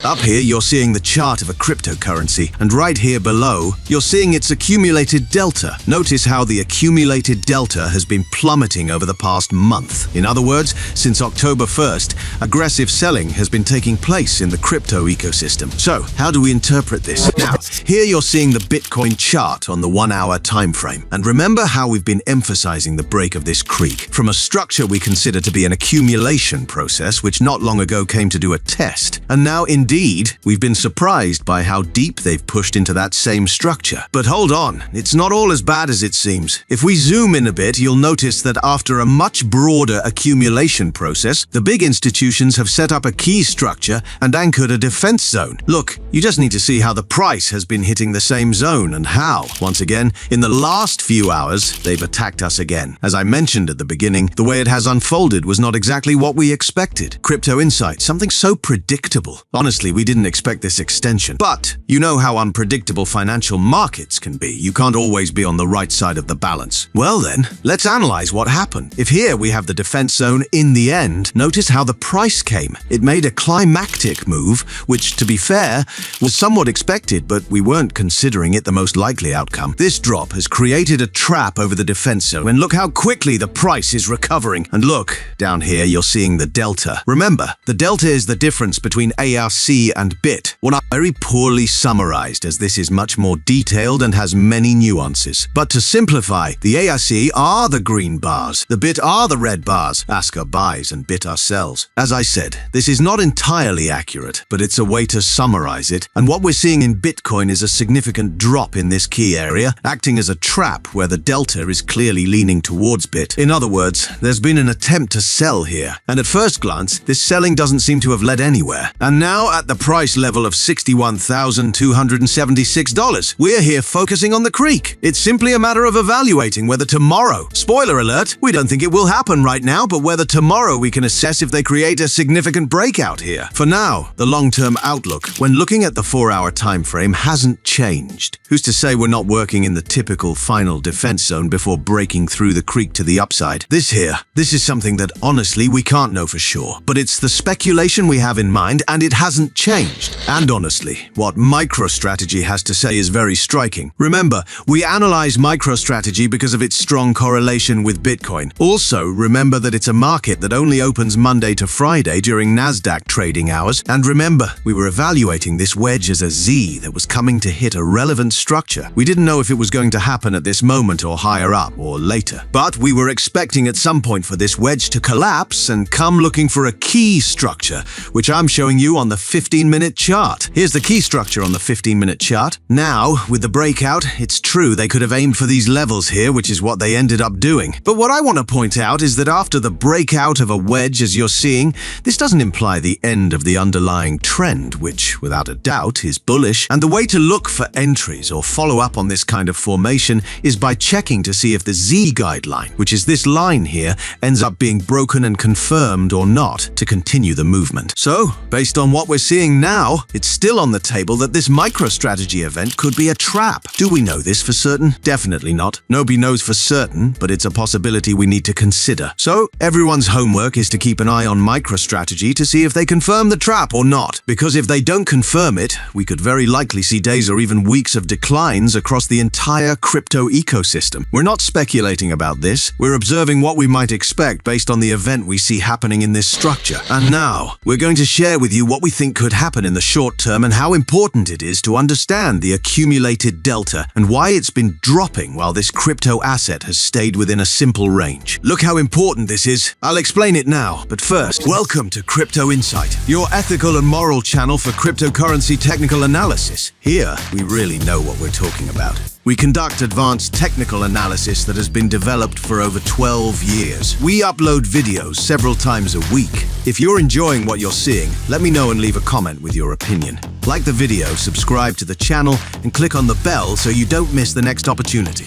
Up here, you're seeing the chart of a cryptocurrency, and right here below, you're seeing its accumulated delta. Notice how the accumulated delta has been plummeting over the past month. In other words, since October 1st, aggressive selling has been taking place in the crypto ecosystem. So, how do we interpret this? Now, here you're seeing the Bitcoin chart on the 1-hour time frame. And remember how we've been emphasizing the break of this creek from a structure we consider to be an accumulation process, which not long ago came to do a test. And now, indeed, we've been surprised by how deep they've pushed into that same structure. But hold on, it's not all as bad as it seems. If we zoom in a bit, you'll notice that after a much broader accumulation process, the big institutions have set up a key structure and anchored a defense zone. Look, you just need to see how the price has been hitting the same zone and how. Once again, in the last few hours, they've attacked us again. As I mentioned at the beginning, the way it has unfolded was not exactly what we expected. Crypto Insight, something so predictable. Honestly, we didn't expect this extension. But you know how unpredictable financial markets can be. You can't always be on the right side of the balance. Well then, let's analyze what happened. If here we have the defense zone in the end, notice how the price came. It made a climactic move, which, to be fair, was somewhat expected, but we weren't considering it the most likely outcome. This drop has created a trap over the defense zone, and look how quickly the price is recovering. And look, down here you're seeing the delta. Remember, the delta is the difference between ARC and BIT. What I very poorly summarized, as this is much more detailed and has many nuances. But to simplify, the ARC are the green bars, the BIT are the red bars. ASCA buys and BIT are sells. As I said, this is not entirely accurate, but it's a way to summarize it. And what we're seeing in Bitcoin is a significant drop in this key area, acting as a trap where the delta is clearly leaning towards BIT. In other words, there's been an attempt to sell here. And at first glance, this selling doesn't seem to have led anywhere. And now at the price level of $61,276, we're here focusing on the creek. It's simply a matter of evaluating whether tomorrow, spoiler alert, we don't think it will happen right now, but whether tomorrow we can assess if they create a significant breakout here. For now, the long-term outlook, when looking at the 4-hour time frame, hasn't changed. Who's to say we're not working in the typical final defense zone before breaking through the creek to the upside? This is something that honestly we can't know for sure, but it's the speculation we have in mind and it hasn't changed. And honestly, what MicroStrategy has to say is very striking. Remember, we analyze MicroStrategy because of its strong correlation with Bitcoin. Also, remember that it's a market that only opens Monday to Friday during Nasdaq trading hours. And remember, we were evaluating this wedge as a Z that was coming to hit a relevant structure. We didn't know if it was going to happen at this moment or higher up or later. But we were expecting at some point for this wedge to collapse and come looking for a key structure, which I'm showing you on the 15-minute chart. Here's the key structure on the 15-minute chart. Now, with the breakout, it's true they could have aimed for these levels here, which is what they ended up doing. But what I want to point out is that after the breakout of a wedge, as you're seeing, this doesn't imply the end of the underlying trend, which, without a doubt, is bullish. And the way to look for entries or follow up on this kind of formation is by checking to see if the Z guideline, which is this line here, ends up being broken and confirmed or not to continue the movement. So, based on what we're seeing now, it's still on the table that this MicroStrategy event could be a trap. Do we know this for certain? Definitely not. Nobody knows for certain, but it's a possibility we need to consider. So, everyone's homework is to keep an eye on MicroStrategy to see if they confirm the trap or not. Because if they don't confirm it, we could very likely see days or even weeks of declines across the entire crypto ecosystem. We're not speculating about this. We're observing what we might expect based on the event we see happening in this structure. And now, we're going to share with you what we think could happen in the short term and how important it is to understand the accumulated delta and why it's been dropping while this crypto asset has stayed within a simple range. Look how important this is. I'll explain it now, but first, welcome to Crypto Insight, your ethical and moral channel for cryptocurrency technical analysis. Here, we really know what we're talking about. We conduct advanced technical analysis that has been developed for over 12 years. We upload videos several times a week. If you're enjoying what you're seeing, let me know and leave a comment with your opinion. Like the video, subscribe to the channel, and click on the bell so you don't miss the next opportunity.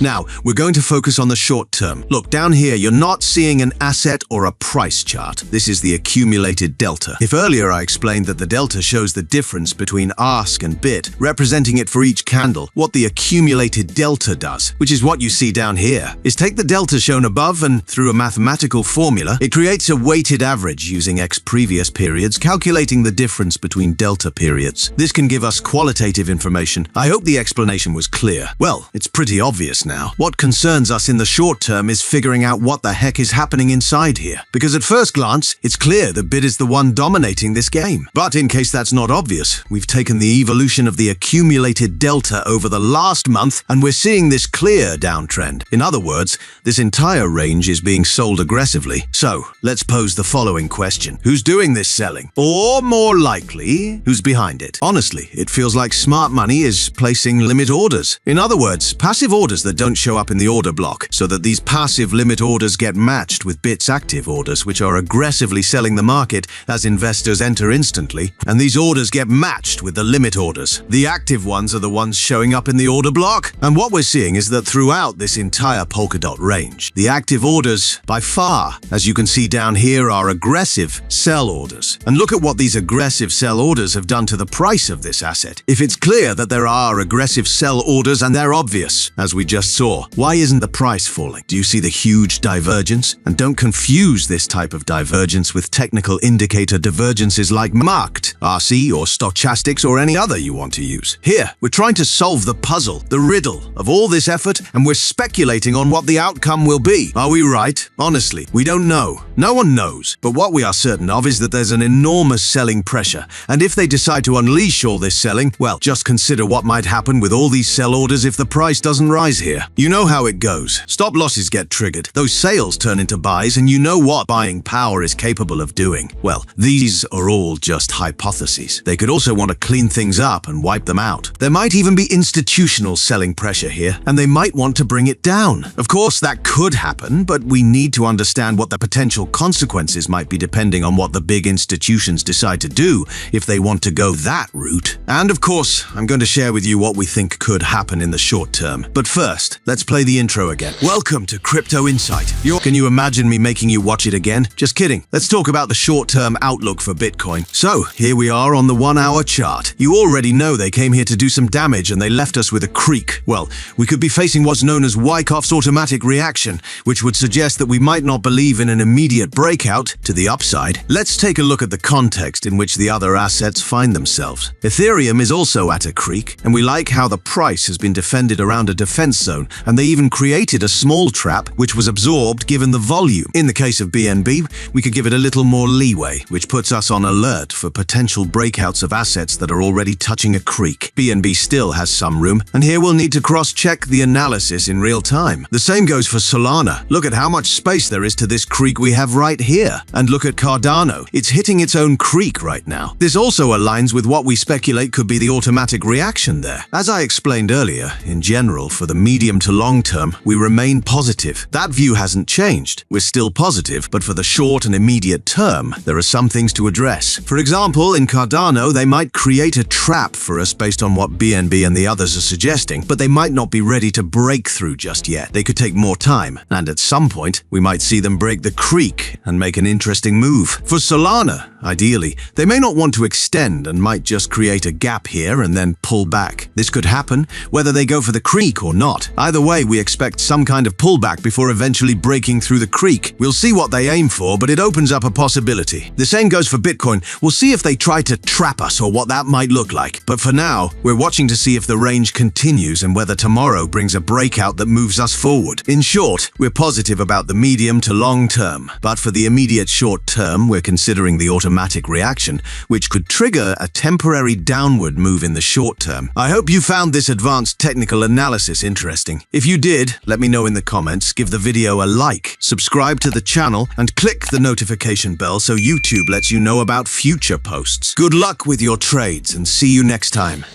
Now, we're going to focus on the short term. Look, down here, you're not seeing an asset or a price chart. This is the accumulated delta. If earlier I explained that the delta shows the difference between ask and bid, representing it for each candle, what the accumulated delta does, which is what you see down here, is take the delta shown above and, through a mathematical formula, it creates a weighted average using X previous periods, calculating the difference between delta periods. This can give us qualitative information. I hope the explanation was clear. Well, it's pretty obvious now. What concerns us in the short term is figuring out what the heck is happening inside here. Because at first glance, it's clear that bid is the one dominating this game. But in case that's not obvious, we've taken the evolution of the accumulated delta over the last month and we're seeing this clear downtrend. In other words, this entire range is being sold aggressively. So, let's pose the following question. Who's doing this selling? Or more likely, who's behind it? Honestly, it feels like smart money is placing limit orders. In other words, passive orders that don't show up in the order block, so that these passive limit orders get matched with BIT's active orders, which are aggressively selling the market as investors enter instantly, and these orders get matched with the limit orders. The active ones are the ones showing up in the order block, and what we're seeing is that throughout this entire Polkadot range, the active orders, by far, as you can see down here, are aggressive sell orders. And look at what these aggressive sell orders have done to the price of this asset. If it's clear that there are aggressive sell orders and they're obvious, as we just saw, why isn't the price falling? Do you see the huge divergence? And don't confuse this type of divergence with technical indicator divergences like marked, RC or stochastics or any other you want to use. Here, we're trying to solve the puzzle, the riddle of all this effort, and we're speculating on what the outcome will be. Are we right? Honestly, we don't know. No one knows. But what we are certain of is that there's an enormous selling pressure. And if they decide to unleash all this selling, well, just consider what might happen with all these sell orders if the price doesn't rise here. You know how it goes. Stop losses get triggered. Those sales turn into buys, and you know what buying power is capable of doing. Well, these are all just hypotheses. They could also want to clean things up and wipe them out. There might even be institutional selling pressure here, and they might want to bring it down. Of course, that could happen, but we need to understand what the potential consequences might be depending on what the big institutions decide to do if they want to go that route. And of course, I'm going to share with you what we think could happen in the short term. But first, let's play the intro again. Welcome to Crypto Insight. Can you imagine me making you watch it again? Just kidding. Let's talk about the short-term outlook for Bitcoin. So, here we are on the 1-hour chart. You already know they came here to do some damage and they left us with a creak. Well, we could be facing what's known as Wyckoff's automatic reaction, which would suggest that we might not believe in an immediate breakout to the upside. Let's take a look at the context in which the other assets find themselves. Ethereum is also at a creak, and we like how the price has been defended around a defense zone, and they even created a small trap which was absorbed given the volume. In the case of BNB, we could give it a little more leeway, which puts us on alert for potential breakouts of assets that are already touching a creak. BNB still has some room, and here we'll need to cross-check the analysis in real time. The same goes for Solana. Look at how much space there is to this creak we have right here. And look at Cardano. It's hitting its own creak right now. This also aligns with what we speculate could be the automatic reaction there. As I explained earlier, in general, for the medium to long term, we remain positive. That view hasn't changed. We're still positive, but for the short and immediate term, there are some things to address. For example, in Cardano, they might create a trap for us based on what BNB and the others are suggesting, but they might not be ready to break through just yet. They could take more time, and at some point, we might see them break the creak and make an interesting move. For Solana, ideally, they may not want to extend and might just create a gap here and then pull back. This could happen whether they go for the creak or not. Either way, we expect some kind of pullback before eventually breaking through the creak. We'll see what they aim for, but it opens up a possibility. The same goes for Bitcoin. We'll see if they try to trap us or what that might look like. But for now, we're watching to see if the range continues and whether tomorrow brings a breakout that moves us forward. In short, we're positive about the medium to long term, but for the immediate short term, we're considering the automatic reaction, which could trigger a temporary downward move in the short term. I hope you found this advanced technical analysis interesting. If you did, let me know in the comments, give the video a like, subscribe to the channel, and click the notification bell so YouTube lets you know about future posts. Good luck with your trades and see you next time.